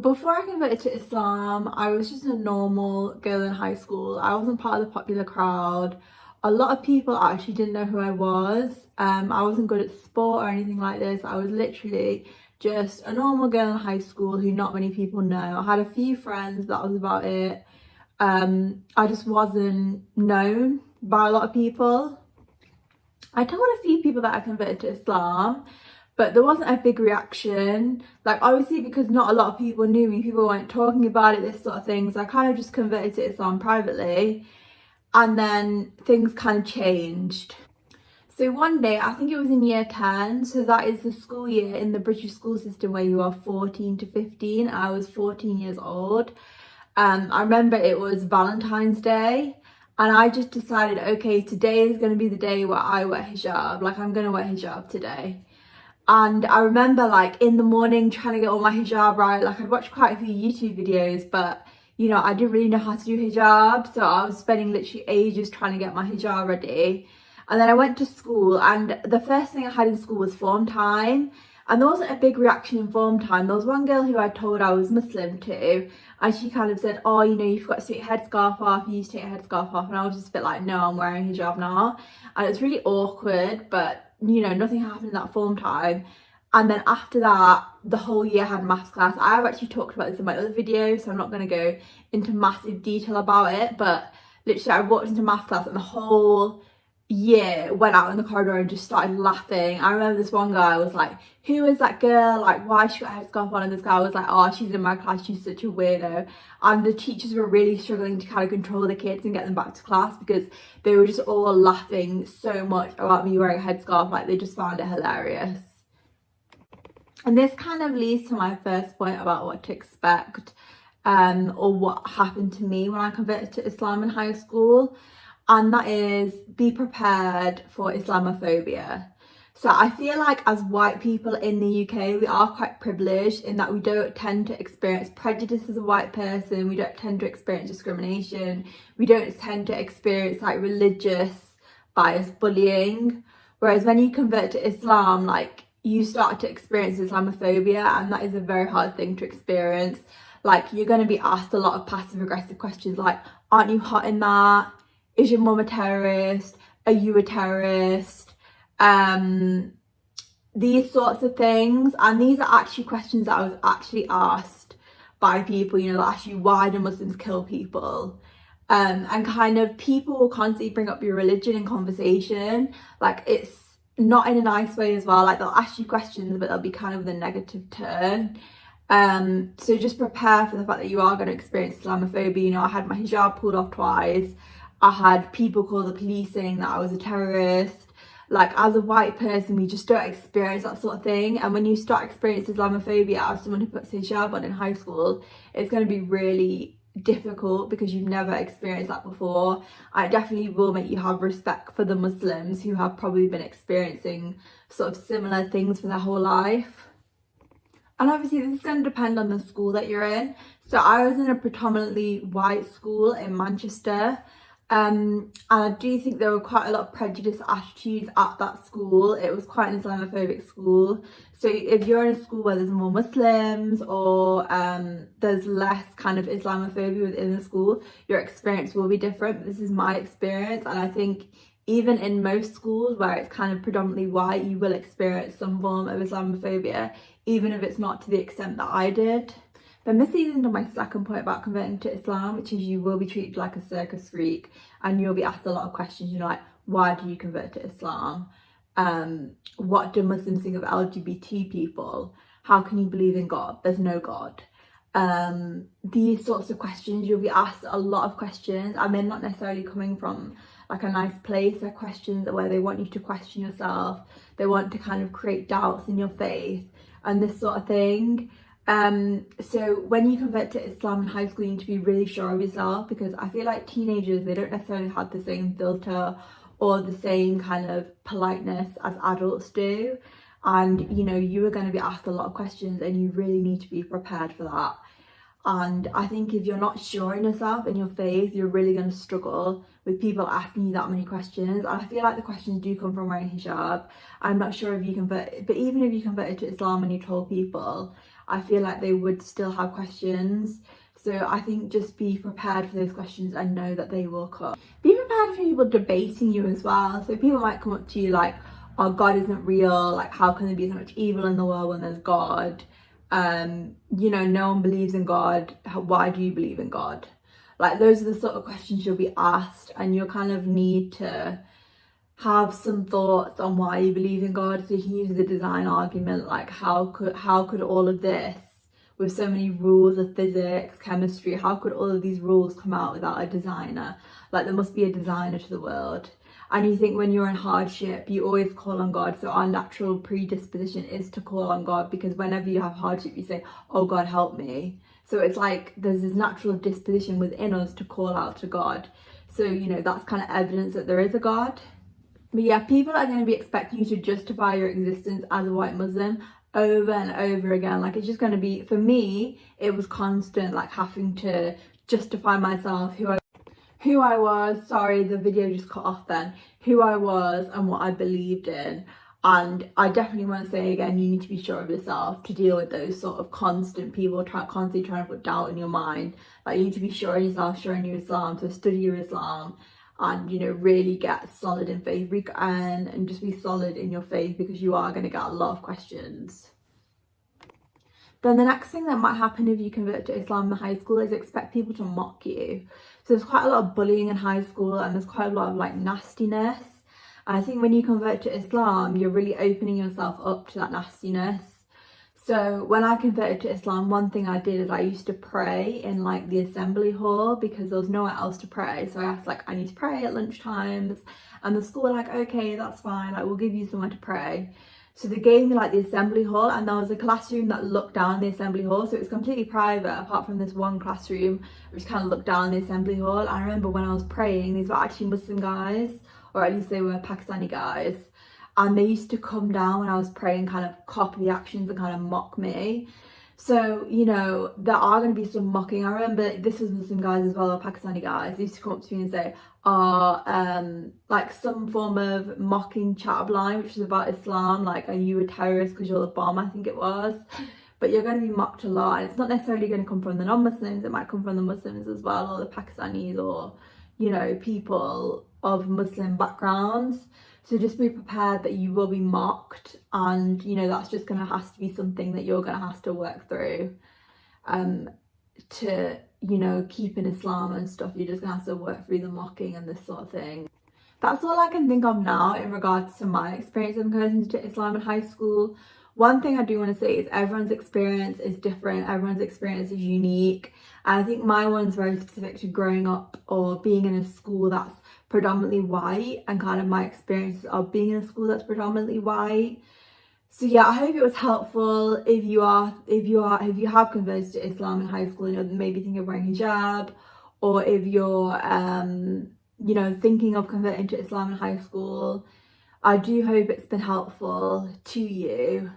before I converted to Islam, I was just a normal girl in high school. I wasn't part of the popular crowd. A lot of people actually didn't know who I was. I wasn't good at sport or anything like this. I was literally just a normal girl in high school who not many people know. I had a few friends, but that was about it. I just wasn't known by a lot of people. I told a few people that I converted to Islam, but there wasn't a big reaction. Like, obviously, because not a lot of people knew me, people weren't talking about it, this sort of thing. So I kind of just converted to Islam privately, and then things kind of changed. So one day, I think it was in year 10, so that is the school year in the British school system where you are 14 to 15. I was 14 years old. I remember it was Valentine's Day, and I just decided, okay, today is going to be the day where I wear hijab. Like, I'm going to wear hijab today. And I remember, like, in the morning trying to get all my hijab right. Like, I'd watched quite a few YouTube videos, but you know, I didn't really know how to do hijab, so I was spending literally ages trying to get my hijab ready. And then I went to school, and the first thing I had in school was form time, and there wasn't a big reaction in form time. There was one girl who I told I was Muslim to, and she kind of said, oh, you know, you forgot to take your headscarf off, you used to take your headscarf off. And I was just a bit like, no, I'm wearing hijab now. And it's really awkward, but you know, nothing happened in that form time. And then after that, the whole year I had maths class. I have actually talked about this in my other video, so I'm not going to go into massive detail about it, but literally I walked into maths class and the whole year went out in the corridor and just started laughing. I remember this one guy was like, who is that girl? Like, why she got a headscarf on? And this guy was like, oh, she's in my class, she's such a weirdo. And the teachers were really struggling to kind of control the kids and get them back to class because they were just all laughing so much about me wearing a headscarf. Like, they just found it hilarious. And this kind of leads to my first point about what to expect, or what happened to me when I converted to Islam in high school. And that is, be prepared for Islamophobia. So I feel like as white people in the UK, we are quite privileged in that we don't tend to experience prejudice as a white person. We don't tend to experience discrimination. We don't tend to experience like religious bias bullying. Whereas when you convert to Islam, like, you start to experience Islamophobia, and that is a very hard thing to experience. Like, you're going to be asked a lot of passive aggressive questions like, aren't you hot in that? Is your mum a terrorist? Are you a terrorist? These sorts of things. And these are actually questions that I was actually asked by people, you know, that ask you, why do Muslims kill people? And kind of people will constantly bring up your religion in conversation. Like, it's not in a nice way as well. Like, they'll ask you questions, but they'll be kind of with a negative turn. So just prepare for the fact that you are going to experience Islamophobia. You know, I had my hijab pulled off twice. I had people call the police saying that I was a terrorist. Like, as a white person, we just don't experience that sort of thing. And when you start experiencing Islamophobia as someone who puts hijab on in high school, it's going to be really difficult because you've never experienced that before. And it definitely will make you have respect for the Muslims who have probably been experiencing sort of similar things for their whole life. And obviously this is going to depend on the school that you're in. So I was in a predominantly white school in Manchester. And I do think there were quite a lot of prejudice attitudes at that school. It was quite an Islamophobic school. So if you're in a school where there's more Muslims, or there's less kind of Islamophobia within the school, your experience will be different. This is my experience, and I think even in most schools where it's kind of predominantly white, you will experience some form of Islamophobia, even if it's not to the extent that I did. Then this leads into my second point about converting to Islam, which is you will be treated like a circus freak, and you'll be asked a lot of questions, you know, like, why do you convert to Islam? What do Muslims think of LGBT people? How can you believe in God? There's no God. These sorts of questions, you'll be asked a lot of questions, and they're not necessarily coming from like a nice place. They're questions where they want you to question yourself. They want to kind of create doubts in your faith and this sort of thing. So when you convert to Islam in high school, you need to be really sure of yourself, because I feel like teenagers, they don't necessarily have the same filter or the same kind of politeness as adults do. And you know, you are going to be asked a lot of questions, and you really need to be prepared for that. And I think if you're not sure in yourself, in your faith, you're really going to struggle with people asking you that many questions. And I feel like the questions do come from wearing hijab. I'm not sure if you convert, but even if you converted to Islam and you told people, I feel like they would still have questions. So I think just be prepared for those questions and know that they will come. Be prepared for people debating you as well. So people might come up to you like, oh, God isn't real, like how can there be so much evil in the world when there's God? You know, no one believes in God, why do you believe in God? Like those are the sort of questions you'll be asked, and you'll kind of need to have some thoughts on why you believe in God. So you can use the design argument, like how could all of this, with so many rules of physics, chemistry, how could all of these rules come out without a designer? Like there must be a designer to the world. And you think when you're in hardship, you always call on God. So our natural predisposition is to call on God, because whenever you have hardship, you say, oh God, help me. So it's like there's this natural disposition within us to call out to God. So, you know, that's kind of evidence that there is a God. But yeah, people are going to be expecting you to justify your existence as a white Muslim over and over again. Like it's just going to be, for me, it was constant, like having to justify myself, who I was, sorry, the video just cut off then, who I was and what I believed in. And I definitely want to say again, you need to be sure of yourself to deal with those sort of constant people constantly trying to put doubt in your mind. Like you need to be sure of yourself, sure in your Islam, to study your Islam and, you know, really get solid in faith and just be solid in your faith, because you are going to get a lot of questions. Then the next thing that might happen if you convert to Islam in high school is expect people to mock you. So there's quite a lot of bullying in high school, and there's quite a lot of like nastiness. And I think when you convert to Islam, you're really opening yourself up to that nastiness. So when I converted to Islam, one thing I did is I used to pray in like the assembly hall, because there was nowhere else to pray. So I asked like, I need to pray at lunchtimes, and the school were like, okay, that's fine, like we'll give you somewhere to pray. So they gave me like the assembly hall, and there was a classroom that looked down the assembly hall, so it was completely private apart from this one classroom which kind of looked down the assembly hall. I remember when I was praying, these were actually Muslim guys, or at least they were Pakistani guys, and they used to come down when I was praying, kind of copy the actions and kind of mock me. So, you know, there are going to be some mocking. I remember this was Muslim guys as well, or Pakistani guys. They used to come up to me and say, like some form of mocking chat line, which was about Islam, like, are you a terrorist because you're the bomb, I think it was. But you're going to be mocked a lot, and it's not necessarily going to come from the non-Muslims, it might come from the Muslims as well, or the Pakistanis, or, you know, people of Muslim backgrounds. So just be prepared that you will be mocked, and you know that's just going to have to be something that you're going to have to work through to, you know, keep in Islam and stuff. You're just going to have to work through the mocking and this sort of thing. That's all I can think of now in regards to my experience of converting to Islam in high school. One thing I do want to say is everyone's experience is different, everyone's experience is unique. And I think my one's very specific to growing up or being in a school that's predominantly white, and kind of my experiences of being in a school that's predominantly white. So yeah, I hope it was helpful. If you have converted to Islam in high school and you're maybe thinking of wearing hijab, or if you're you know, thinking of converting to Islam in high school, I do hope it's been helpful to you.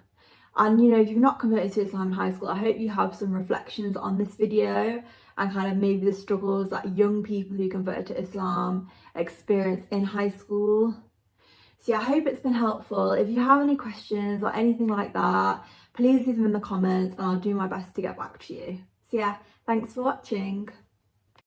And you know, if you've not converted to Islam in high school, I hope you have some reflections on this video and kind of maybe the struggles that young people who converted to Islam experience in high school. So yeah, I hope it's been helpful. If you have any questions or anything like that, please leave them in the comments and I'll do my best to get back to you. So yeah, thanks for watching.